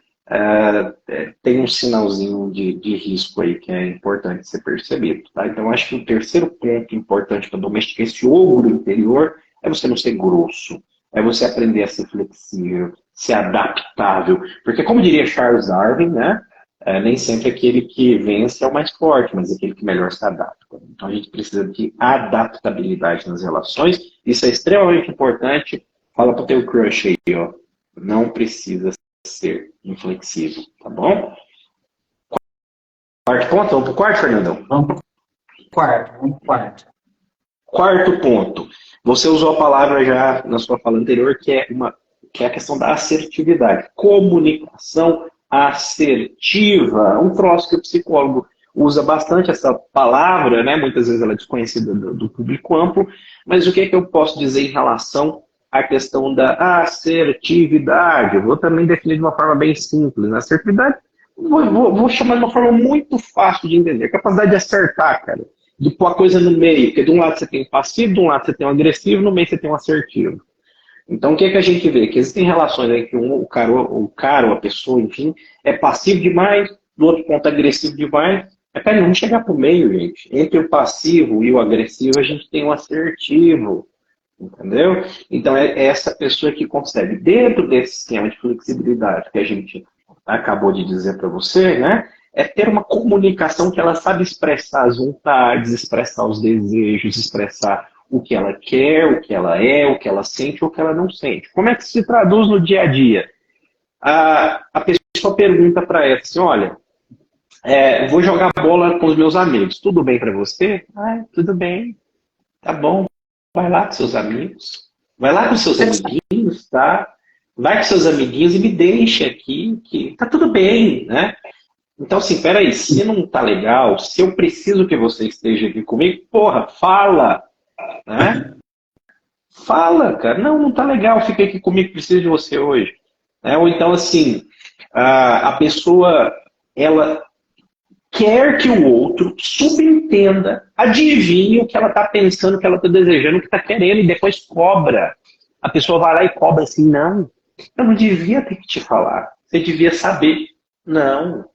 Speaker 2: tem um sinalzinho de risco aí que é importante ser percebido. Tá? Então, acho que o terceiro ponto importante para domesticar esse ogro interior é você não ser grosso, é você aprender a ser flexível, ser adaptável. Porque, como diria Charles Darwin, né? Nem sempre aquele que vence é o mais forte, mas aquele que melhor se adapta. Então, a gente precisa de adaptabilidade nas relações. Isso é extremamente importante. Fala para o teu crush aí, ó. Não precisa ser inflexível, tá bom? Quarto ponto, vamos pro quarto, Fernandão?
Speaker 1: Vamos pro quarto, vamos pro quarto.
Speaker 2: Quarto ponto. Você usou a palavra já na sua fala anterior, que é a questão da assertividade. Comunicação assertiva. Um troço que o psicólogo usa bastante essa palavra, né? Muitas vezes ela é desconhecida do público amplo, mas o que é que eu posso dizer em relação à questão da assertividade? Eu vou também definir de uma forma bem simples. A assertividade, vou chamar de uma forma muito fácil de entender. A capacidade de acertar, cara. De pôr a coisa no meio. Porque de um lado você tem o passivo, de um lado você tem o agressivo, no meio você tem o assertivo. Então, o que é que a gente vê? Que existem relações aí que o cara ou a pessoa, enfim, é passivo demais, do outro ponto agressivo demais. Mas, cara, vamos chegar pro meio, gente. Entre o passivo e o agressivo, a gente tem o assertivo. Entendeu? Então, é essa pessoa que consegue, dentro desse esquema de flexibilidade que a gente acabou de dizer para você, né? É ter uma comunicação que ela sabe expressar as vontades, expressar os desejos, expressar o que ela quer, o que ela é, o que ela sente ou o que ela não sente. Como é que se traduz no dia a dia? A pessoa pergunta para ela assim, olha, vou jogar bola com os meus amigos, tudo bem para você? Ah, tudo bem, tá bom, vai lá com seus amigos, vai lá com seus amiguinhos, tá? Vai com seus amiguinhos e me deixa aqui, que tá tudo bem, né? Então, assim, peraí, se não tá legal, se eu preciso que você esteja aqui comigo, porra, fala, né? Fala, cara, não tá legal, fica aqui comigo, preciso de você hoje. Ou então, assim, a pessoa, ela quer que o outro subentenda, adivinhe o que ela tá pensando, o que ela tá desejando, o que tá querendo, e depois cobra. A pessoa vai lá e cobra assim, não, eu não devia ter que te falar, você devia saber. Não,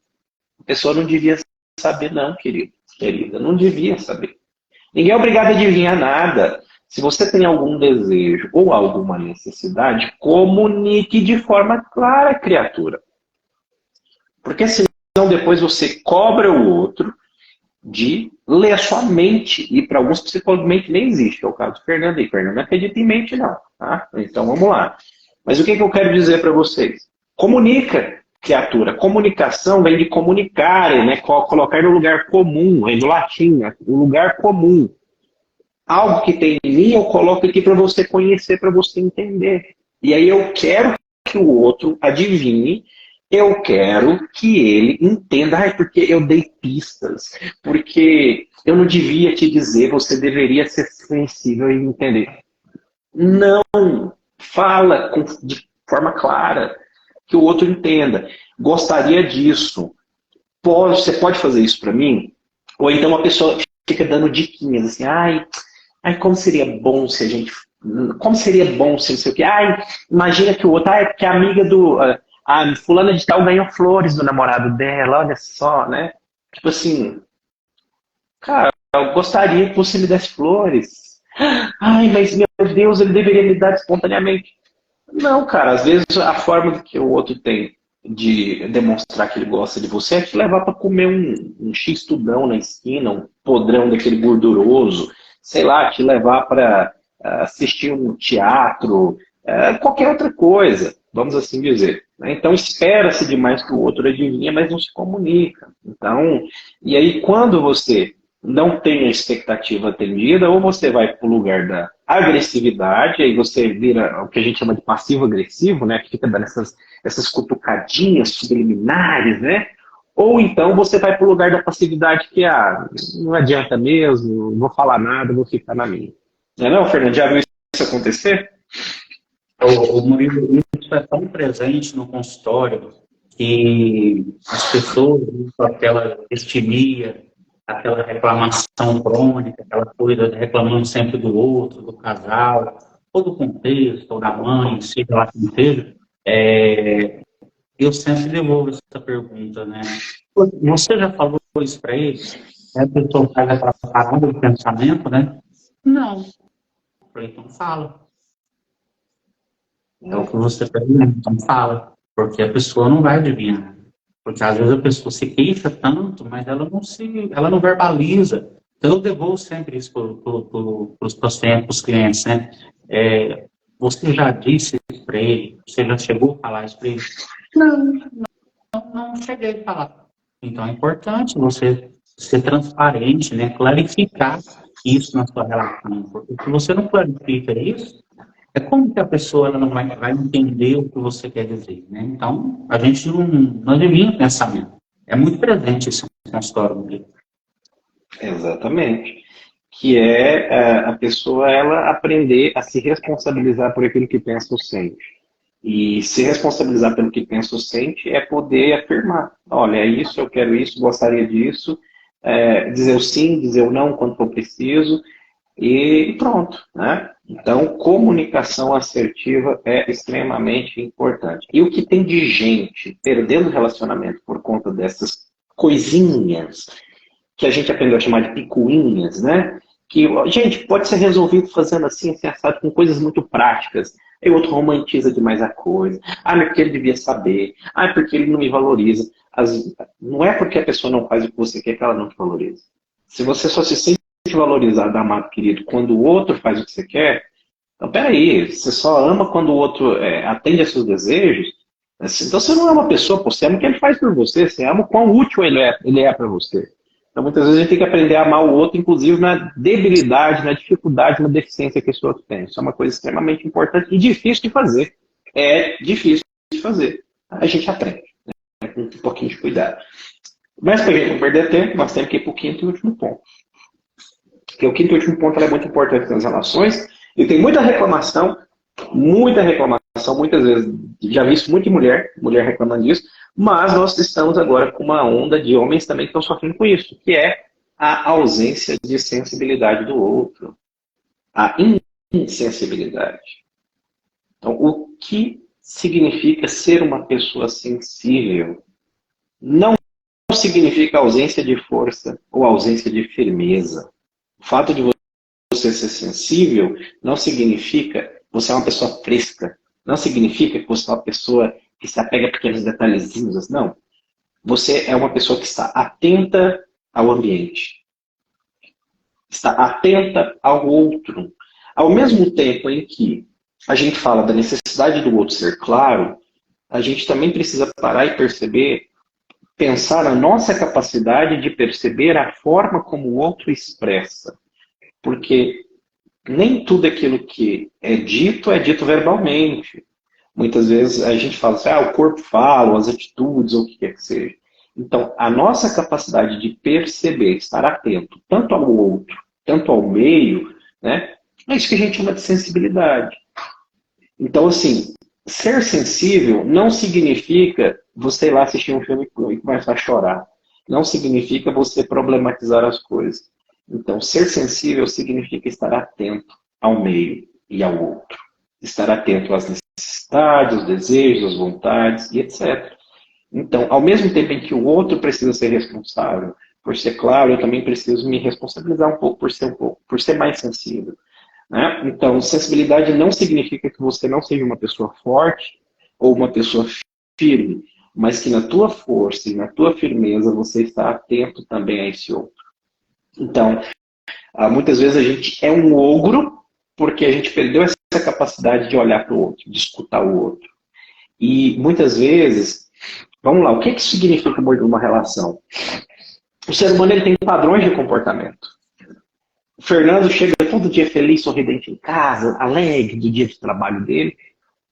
Speaker 2: a pessoa não devia saber, não, querida, não devia saber. Ninguém é obrigado a adivinhar nada. Se você tem algum desejo ou alguma necessidade, comunique de forma clara, criatura. Porque senão depois você cobra o outro de ler a sua mente. E para alguns psicólogos mente nem existe, que é o caso do Fernando. E Fernando não acredita em mente, não. Tá? Então vamos lá. Mas o que eu quero dizer para vocês? Comunica, criatura. Comunicação vem de comunicare, né? Colocar no lugar comum, vem do latim, né? O lugar comum. Algo que tem em mim, eu coloco aqui para você conhecer, para você entender. E aí eu quero que o outro adivinhe, eu quero que ele entenda. Porque eu dei pistas, porque eu não devia te dizer, você deveria ser sensível e entender. Não, fala de forma clara, que o outro entenda. Gostaria disso. Você pode fazer isso para mim? Ou então uma pessoa fica dando diquinhas assim, ai, como seria bom se a gente... Como seria bom se não sei o quê? Ai, imagina que o outro... é porque a amiga do... A fulana de tal ganhou flores do namorado dela, olha só, né? Tipo assim... Cara, eu gostaria que você me desse flores. Ai, mas meu Deus, ele deveria me dar espontaneamente. Não, cara, às vezes a forma que o outro tem de demonstrar que ele gosta de você é te levar para comer um x-tudão na esquina, um podrão daquele gorduroso, sei lá, te levar para assistir um teatro, qualquer outra coisa, vamos assim dizer. Né? Então espera-se demais que o outro adivinha, mas não se comunica. Então, e aí quando você não tem a expectativa atendida, ou você vai para o lugar da agressividade, aí você vira o que a gente chama de passivo-agressivo, né? Que fica dando essas cutucadinhas subliminares, né? Ou então você vai para o lugar da passividade, que não adianta mesmo, não vou falar nada, vou ficar na minha. Não, Fernando? Já viu isso acontecer?
Speaker 1: O Murilo, isso é tão presente no consultório que as pessoas, com aquela estimia, aquela reclamação crônica, aquela coisa de reclamando sempre do outro, do casal, ou do contexto, ou da mãe, seja lá quem seja, eu sempre devolvo essa pergunta, né? Você já falou isso para ele? A pessoa faz aquela parada de pensamento, né? Não. Eu falei, então fala. É o que você pergunta, então fala. Porque a pessoa não vai adivinhar. Porque às vezes a pessoa se queixa tanto, mas ela não verbaliza. Então eu devolvo sempre isso para os pacientes, para os clientes, né? Você já disse isso para ele? Você já chegou a falar isso para ele? Não, não cheguei a falar. Então é importante você ser transparente, né? Clarificar isso na sua relação. Porque se você não clarifica isso, é como que a pessoa ela não vai entender o que você quer dizer, né? Então, a gente não adivinha o pensamento. É muito presente isso no consultório dele.
Speaker 2: Exatamente. Que é a pessoa ela aprender a se responsabilizar por aquilo que pensa ou sente. E se responsabilizar pelo que pensa ou sente é poder afirmar. Olha, é isso, eu quero isso, gostaria disso. Dizer o sim, dizer o não quando for preciso. E pronto, né? Então, comunicação assertiva é extremamente importante. E o que tem de gente perdendo relacionamento por conta dessas coisinhas que a gente aprendeu a chamar de picuinhas, né? Que, gente, pode ser resolvido fazendo assim, assado, com coisas muito práticas. Aí o outro romantiza demais a coisa. Ah, mas porque ele devia saber. Ah, porque ele não me valoriza. Não é porque a pessoa não faz o que você quer que ela não te valorize. Se você só se sente valorizado, amado, querido, quando o outro faz o que você quer, então peraí, você só ama quando o outro atende a seus desejos. Então você não é uma pessoa, pô, você ama o que ele faz por você, você ama o quão útil ele é para você. Então, muitas vezes a gente tem que aprender a amar o outro, inclusive na debilidade, na dificuldade, na deficiência que esse outro tem. Isso é uma coisa extremamente importante e difícil de fazer. É difícil de fazer. A gente aprende, né, com um pouquinho de cuidado. Mas, para a gente não perder tempo, nós temos que ir para o quinto e último ponto. Porque o quinto e último ponto é muito importante nas relações. E tem muita reclamação, muitas vezes, já vi isso muito em mulher reclamando disso, mas nós estamos agora com uma onda de homens também que estão sofrendo com isso, que é a ausência de sensibilidade do outro, a insensibilidade. Então, o que significa ser uma pessoa sensível? Não significa ausência de força ou ausência de firmeza. O fato de você ser sensível não significa que você é uma pessoa fresca. Não significa que você é uma pessoa que se apega a pequenos detalhezinhos. Não. Você é uma pessoa que está atenta ao ambiente. Está atenta ao outro. Ao mesmo tempo em que a gente fala da necessidade do outro ser claro, a gente também precisa parar e perceber, pensar a nossa capacidade de perceber a forma como o outro expressa. Porque nem tudo aquilo que é dito verbalmente. Muitas vezes a gente fala assim, o corpo fala, ou as atitudes, ou o que quer que seja. Então, a nossa capacidade de perceber, estar atento, tanto ao outro, tanto ao meio, né, é isso que a gente chama de sensibilidade. Então, assim, ser sensível não significa você ir lá assistir um filme e começar a chorar. Não significa você problematizar as coisas. Então, ser sensível significa estar atento ao meio e ao outro. Estar atento às necessidades, aos desejos, às vontades e etc. Então, ao mesmo tempo em que o outro precisa ser responsável por ser claro, eu também preciso me responsabilizar um pouco, por ser mais sensível. Né? Então, sensibilidade não significa que você não seja uma pessoa forte ou uma pessoa firme, mas que na tua força e na tua firmeza você está atento também a esse outro. Então, muitas vezes a gente é um ogro porque a gente perdeu essa capacidade de olhar para o outro, de escutar o outro. E muitas vezes, vamos lá, o que significa uma relação? O ser humano ele tem padrões de comportamento. O Fernando chega todo dia feliz, sorridente em casa, alegre do dia de trabalho dele.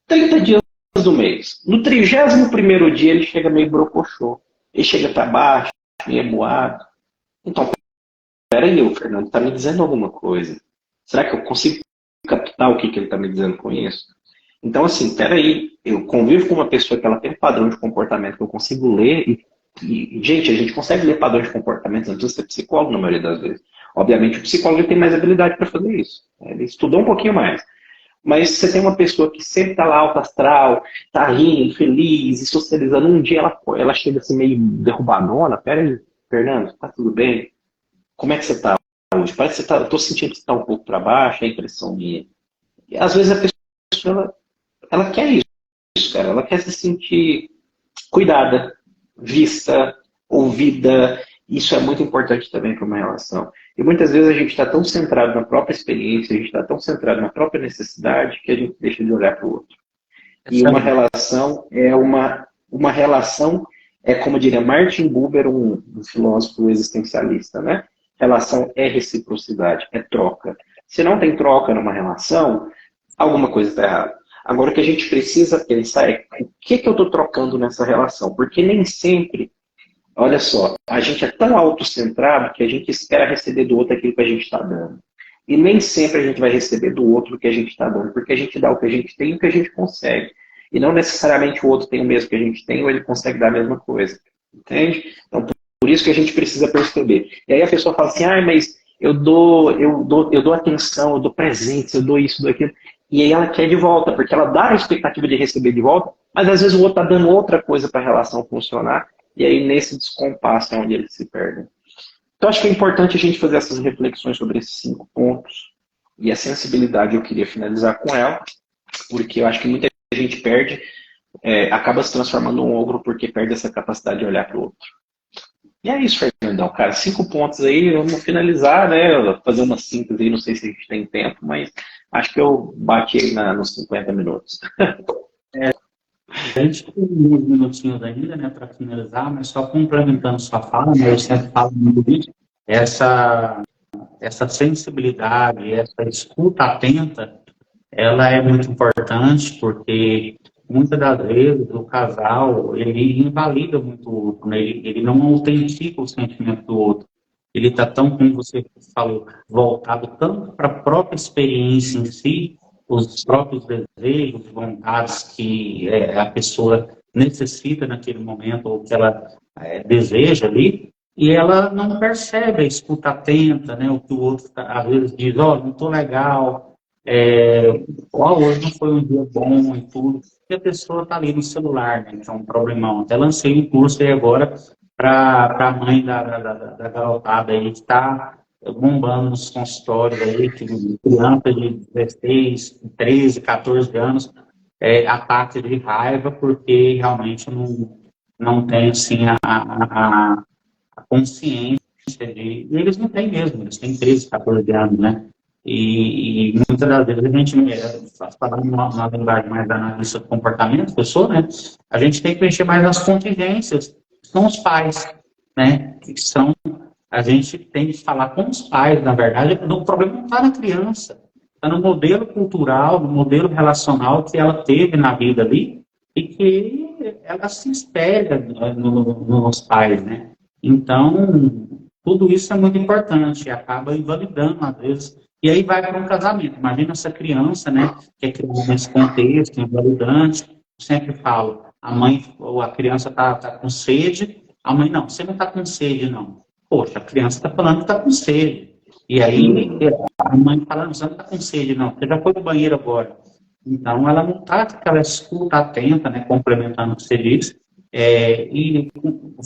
Speaker 2: 30 dias do mês. No 31º dia ele chega meio brocochô. Ele chega para baixo, meio moado. Então, peraí, o Fernando está me dizendo alguma coisa. Será que eu consigo captar o que ele está me dizendo com isso? Então, assim, peraí, eu convivo com uma pessoa que ela tem um padrão de comportamento que eu consigo ler e, gente, a gente consegue ler padrões de comportamento, não precisa ser psicólogo na maioria das vezes. Obviamente, o psicólogo tem mais habilidade para fazer isso. Ele estudou um pouquinho mais. Mas você tem uma pessoa que sempre está lá alto astral, tá rindo, feliz e socializando. Um dia ela chega assim meio derrubadona. Pera aí, Fernando, tá tudo bem? Como é que você tá hoje? Parece que você tá, eu tô sentindo que você tá um pouco para baixo, é a impressão minha. E às vezes a pessoa, ela quer isso, cara. Ela quer se sentir cuidada, vista, ouvida. Isso é muito importante também para uma relação. E muitas vezes a gente está tão centrado na própria experiência, a gente está tão centrado na própria necessidade que a gente deixa de olhar para o outro. E uma relação uma relação, é como diria Martin Buber, um filósofo existencialista, né? Relação é reciprocidade, é troca. Se não tem troca numa relação, alguma coisa está errada. Agora, o que a gente precisa pensar é o que eu estou trocando nessa relação. Porque nem sempre, olha só, a gente é tão autocentrado que a gente espera receber do outro aquilo que a gente está dando. E nem sempre a gente vai receber do outro o que a gente está dando, porque a gente dá o que a gente tem e o que a gente consegue. E não necessariamente o outro tem o mesmo que a gente tem ou ele consegue dar a mesma coisa. Entende? Então, por isso que a gente precisa perceber. E aí a pessoa fala assim, mas eu dou atenção, eu dou presentes, eu dou isso, eu dou aquilo. E aí ela quer de volta, porque ela dá a expectativa de receber de volta, mas às vezes o outro está dando outra coisa para a relação funcionar, e aí nesse descompasso é onde eles se perdem. Então acho que é importante a gente fazer essas reflexões sobre esses 5 pontos, e a sensibilidade eu queria finalizar com ela, porque eu acho que muita gente perde, acaba se transformando num ogro porque perde essa capacidade de olhar para o outro. E é isso, Fernandão, cara. 5 pontos aí, vamos finalizar, né? Fazer uma síntese aí, não sei se a gente tem tempo, mas acho que eu bati aí nos 50 minutos.
Speaker 1: A gente tem uns minutinhos ainda, né, para finalizar, mas só complementando sua fala, né, eu sempre falo muito disso, essa sensibilidade, essa escuta atenta, ela é muito importante, porque muitas das vezes o casal, ele invalida muito o outro, né? Ele não autentica o sentimento do outro. Ele está tão, como você falou, voltado tanto para a própria experiência em si, os próprios desejos, vontades que a pessoa necessita naquele momento, ou que ela deseja ali, e ela não percebe a escuta atenta, né? O que o outro às vezes diz, não estou legal, hoje não foi um dia bom e tudo, e a pessoa está ali no celular, né? Que é um problemão. Até lancei um curso aí agora para a mãe da garotada aí que está bombando nos consultórios aí, que criança de 16, 13, 14 anos, ataque de raiva, porque realmente não tem assim, a consciência de. E eles não têm mesmo, eles têm 13, 14 anos, né? E muitas das vezes a gente, falando uma linguagem mais da analista do comportamento, pessoa, né? A gente tem que mexer mais nas contingências, que são os pais, né? Que são, a gente tem que falar com os pais, na verdade, o problema não está na criança, está no modelo cultural, no modelo relacional que ela teve na vida ali e que ela se espelha nos pais, né? Então, tudo isso é muito importante, acaba invalidando, às vezes, e aí vai para um casamento. Imagina essa criança, né, que é criada nesse contexto, invalidante. Sempre falo, a mãe ou a criança tá com sede, a mãe, não, você não está com sede, não. Poxa, a criança está falando que está com sede. E aí, a mãe falando, você não está com sede, não, você já foi no banheiro agora. Então, ela não está com aquela escuta atenta, né, complementando o que você disse, e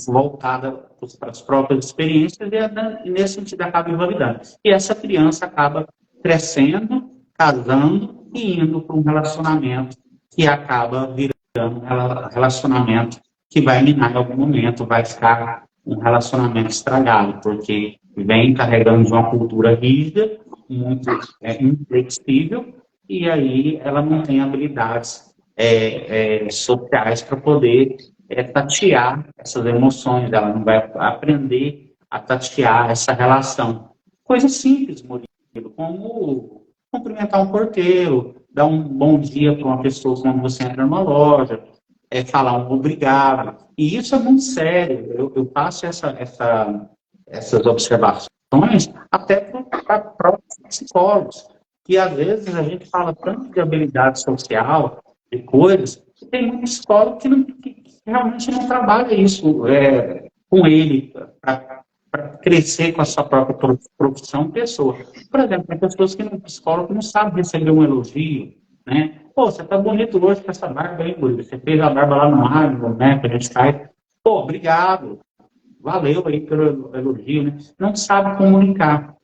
Speaker 1: voltada para as próprias experiências, e nesse sentido acaba invalidando. E essa criança acaba crescendo, casando e indo para um relacionamento que acaba virando um relacionamento que vai minar em algum momento, vai ficar um relacionamento estragado, porque vem carregando de uma cultura rígida, muito inflexível, e aí ela não tem habilidades sociais para poder tatear essas emoções, ela não vai aprender a tatear essa relação. Coisa simples, Murilo, como cumprimentar um porteiro, dar um bom dia para uma pessoa quando você entra numa loja, falar um obrigado. E isso é muito sério. Eu passo essas observações até para próprios psicólogos, que às vezes a gente fala tanto de habilidade social, de coisas, que tem muito psicólogo que realmente não trabalha isso com ele, para crescer com a sua própria profissão pessoa. Por exemplo, tem pessoas que no psicólogo não sabem receber um elogio, né? Pô, você tá bonito hoje com essa barba aí, Murilo. Você fez a barba lá no ar, né? Que a gente faz. Pô, obrigado. Valeu aí pelo elogio, né? Não sabe comunicar.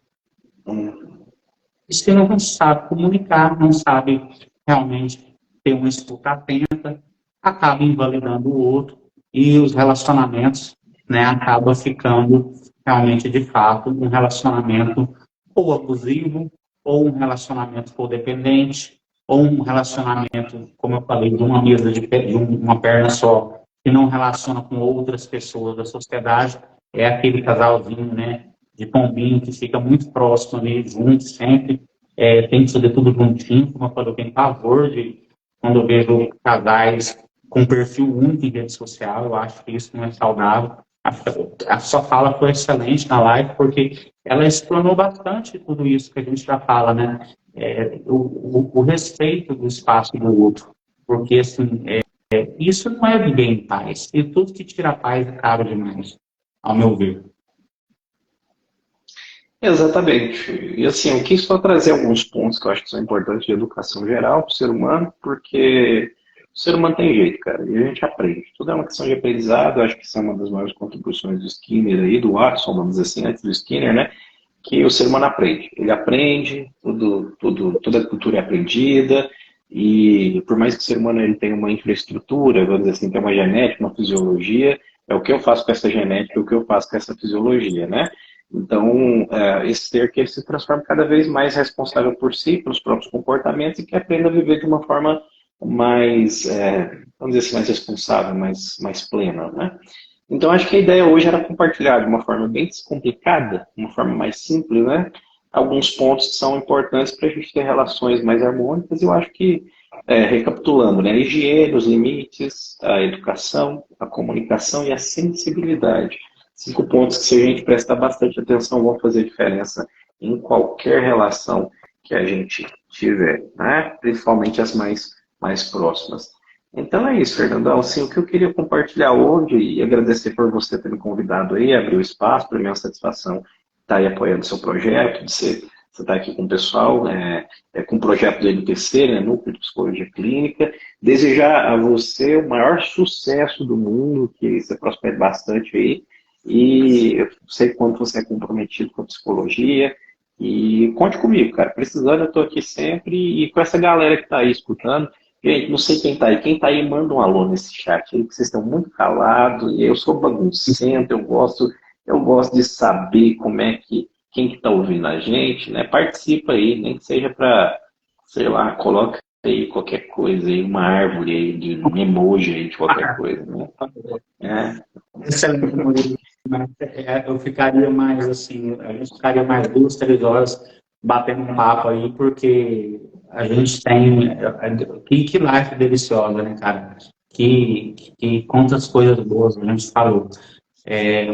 Speaker 1: E se não sabe comunicar, não sabe realmente ter uma escuta atenta, acaba invalidando o outro e os relacionamentos, né, acabam ficando realmente, de fato, um relacionamento ou abusivo, ou um relacionamento codependente, ou um relacionamento, como eu falei, de uma mesa de uma perna só, que não relaciona com outras pessoas da sociedade, é aquele casalzinho, né, de pombinho que fica muito próximo ali, junto sempre, tem que fazer tudo juntinho, como eu falei, eu tenho pavor de quando eu vejo casais com perfil único em rede social, eu acho que isso não é saudável. A sua fala foi excelente na live, porque ela explanou bastante tudo isso que a gente já fala, né? O respeito do espaço do outro, porque assim, isso não é viver em paz, e tudo que tira a paz é caro demais, ao meu ver.
Speaker 2: Exatamente. E assim, eu quis só trazer alguns pontos que eu acho que são importantes de educação geral para o ser humano, porque o ser humano tem jeito, cara, e a gente aprende. Tudo é uma questão de aprendizado, eu acho que isso é uma das maiores contribuições do Skinner aí, do Watson, vamos dizer assim, antes do Skinner, né? Que o ser humano aprende. Ele aprende, toda a cultura é aprendida, e por mais que o ser humano ele tenha uma infraestrutura, vamos dizer assim, tem uma genética, uma fisiologia, é o que eu faço com essa genética, é o que eu faço com essa fisiologia, né? Então, esse ser que ele se transforma cada vez mais responsável por si, pelos próprios comportamentos e que aprenda a viver de uma forma mais, vamos dizer assim, mais responsável, mais plena, né? Então, acho que a ideia hoje era compartilhar de uma forma bem descomplicada, uma forma mais simples, né? Alguns pontos que são importantes para a gente ter relações mais harmônicas. E eu acho que, recapitulando, né? A higiene, os limites, a educação, a comunicação e a sensibilidade. 5 pontos que, se a gente prestar bastante atenção, vão fazer diferença em qualquer relação que a gente tiver, né? Principalmente as mais próximas. Então é isso, Fernandão. Assim, o que eu queria compartilhar hoje e agradecer por você ter me convidado aí, abrir o espaço, para mim é uma satisfação estar aí apoiando o seu projeto, de você estar aqui com o pessoal, com o projeto do NPC, né, Núcleo de Psicologia Clínica. Desejar a você o maior sucesso do mundo, que você prospere bastante aí. E eu sei quanto você é comprometido com a psicologia. E conte comigo, cara. Precisando, eu estou aqui sempre. E com essa galera que está aí escutando, gente, não sei quem tá aí. Quem tá aí, manda um alô nesse chat aí, que vocês estão muito calados. E eu sou baguncento, eu gosto de saber como é que, quem que tá ouvindo a gente, né? Participa aí, nem que seja para, sei lá, coloca aí qualquer coisa aí, uma árvore aí, de um emoji aí, de qualquer coisa, né?
Speaker 1: Excelente, Murilo. Eu ficaria mais assim, a gente ficaria mais 2, 3 horas batendo um papo aí, porque a gente tem. Que life deliciosa, né, cara? Que quantas coisas boas a gente falou.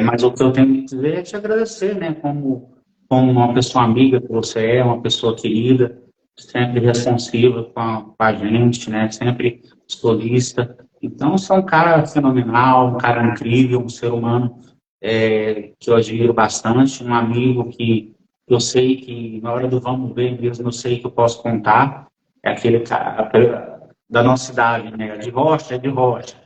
Speaker 1: Mas o que eu tenho que dizer é te agradecer, né? Como uma pessoa amiga que você é, uma pessoa querida, sempre responsiva com a gente, né? Sempre solista. Então, você é um cara fenomenal, um cara incrível, um ser humano que eu admiro bastante, um amigo que eu sei que na hora do vamos ver mesmo, eu sei que eu posso contar. É aquele cara da nossa idade, né? De rocha, é de rocha.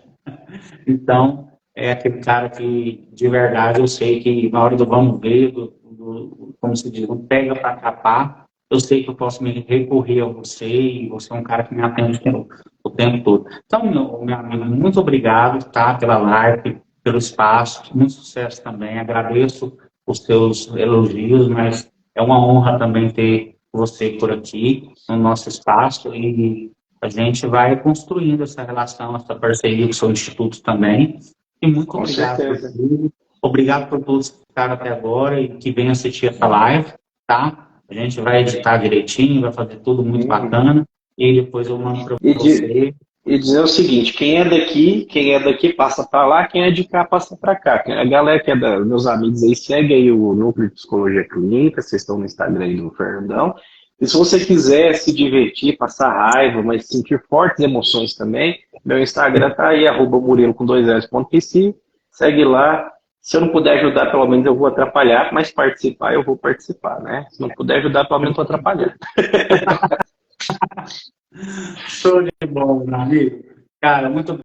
Speaker 1: Então, é aquele cara que, de verdade, eu sei que na hora do vamos ver, como se diz, não pega para capar, eu sei que eu posso me recorrer a você e você é um cara que me atende o tempo todo. Então, meu amigo, muito obrigado, tá, pela live, pelo espaço, muito sucesso também. Agradeço os seus elogios, mas é uma honra também ter você por aqui, no nosso espaço, e a gente vai construindo essa relação, essa parceria com o seu instituto também. E muito
Speaker 2: Com
Speaker 1: obrigado por
Speaker 2: certeza.
Speaker 1: tudo. Obrigado por todos que ficaram até agora e que venham assistir essa live, tá? A gente vai editar direitinho, vai fazer tudo muito bacana. E depois eu mando para
Speaker 2: E, di-
Speaker 1: você.
Speaker 2: e dizer o seguinte, quem é daqui passa para lá, quem é de cá passa para cá. A galera que é meus amigos aí, segue aí o Núcleo de Psicologia Clínica, vocês estão no Instagram aí do Fernandão. E se você quiser se divertir, passar raiva, mas sentir fortes emoções também, meu Instagram tá aí, @murilo com 2s.pc, segue lá. Se eu não puder ajudar, pelo menos eu vou atrapalhar, mas participar eu vou participar, né? Se não puder ajudar, pelo menos eu vou atrapalhar.
Speaker 1: Show de bola, meu amigo. Cara, muito